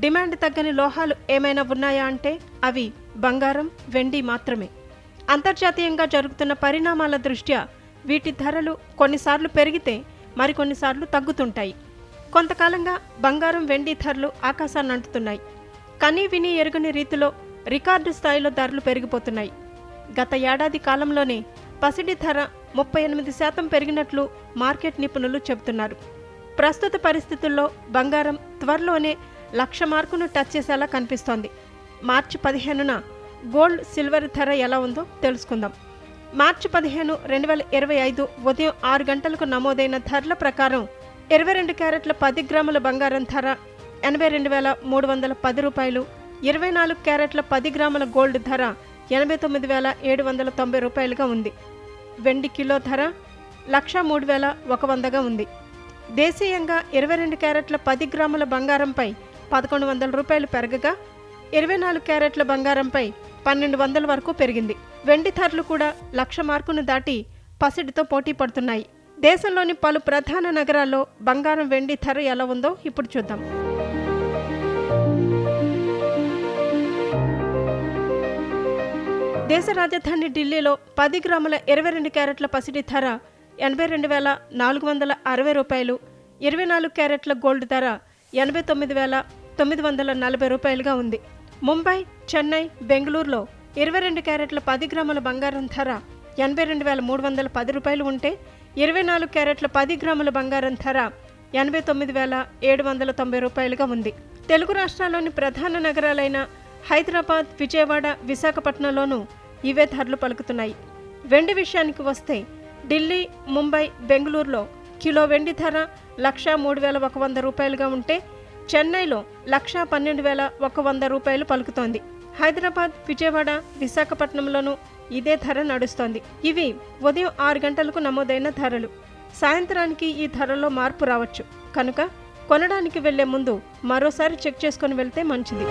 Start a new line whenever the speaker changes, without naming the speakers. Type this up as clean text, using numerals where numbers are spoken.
Demand తగ్గని లోహాలు ఏమైనా ఉన్నాయా అంటే అవి బంగారం, వెండి మాత్రమే. అంతర్జాతీయంగా జరుగుతున్న పరిణామాల దృష్ట్యా వీటి ధరలు కొన్నిసార్లు పెరిగితే మరికొన్నిసార్లు తగ్గుతుంటాయి. కొంతకాలంగా బంగారం, వెండి ధరలు ఆకాశాన్ని అంటుతున్నాయి. కనీ విని ఎరుగని రీతిలో రికార్డు స్థాయిలో ధరలు పెరిగిపోతున్నాయి. గత ఏడాది కాలంలోనే పసిడి ధర 38% పెరిగినట్లు మార్కెట్ నిపుణులు చెబుతున్నారు. ప్రస్తుత పరిస్థితుల్లో బంగారం త్వరలోనే 1,00,000 మార్కును టచ్ చేసేలా కనిపిస్తోంది. మార్చి 15న గోల్డ్, సిల్వర్ ధర ఎలా ఉందో తెలుసుకుందాం. మార్చి 15, 2025 ఉదయం 6 గంటలకు నమోదైన ధరల ప్రకారం 22 క్యారెట్ల 10 గ్రాముల బంగారం ధర 82,310 రూపాయలు, 24 క్యారెట్ల 10 గ్రాముల గోల్డ్ ధర 89,790 రూపాయలుగా ఉంది. వెండి కిలో ధర 1,03,100గా ఉంది. దేశీయంగా 22 క్యారెట్ల 10 గ్రాముల బంగారంపై 1,100 రూపాయలు పెరగగా 24 క్యారెట్ల బంగారంపై 1,200 వరకు పెరిగింది. వెండి ధరలు కూడా 1,00,000 మార్కును దాటి పసిడితో పోటీ పడుతున్నాయి. దేశంలోని పలు ప్రధాన నగరాల్లో బంగారం, వెండి ధర ఎలా ఉందో ఇప్పుడు చూద్దాం. దేశ రాజధాని ఢిల్లీలో 10 గ్రాముల 22 క్యారెట్ల పసిడి ధర 82,460 రూపాయలు, 24 క్యారెట్ల గోల్డ్ ధర 89,940 రూపాయలుగా ఉంది. ముంబై, చెన్నై, బెంగళూరులో 22 క్యారెట్ల 10 గ్రాముల బంగారం ధర 82,310 రూపాయలు ఉంటే 24 క్యారెట్ల 10 గ్రాముల బంగారం ధర 89,790 రూపాయలుగా ఉంది. తెలుగు రాష్ట్రాల్లోని ప్రధాన నగరాలైన హైదరాబాద్, విజయవాడ, విశాఖపట్నంలోనూ ఇవే ధరలు పలుకుతున్నాయి. వెండి విషయానికి వస్తే ఢిల్లీ, ముంబై, బెంగళూరులో కిలో వెండి ధర 1,03,100 రూపాయలుగా ఉంటే చెన్నైలో 1,12,100 రూపాయలు పలుకుతోంది. హైదరాబాద్, విజయవాడ, విశాఖపట్నంలోనూ ఇదే ధర నడుస్తోంది. ఇవి ఉదయం 6 గంటలకు నమోదైన ధరలు. సాయంత్రానికి ఈ ధరల్లో మార్పు రావచ్చు కనుక కొనడానికి వెళ్లే ముందు మరోసారి చెక్ చేసుకుని వెళ్తే మంచిది.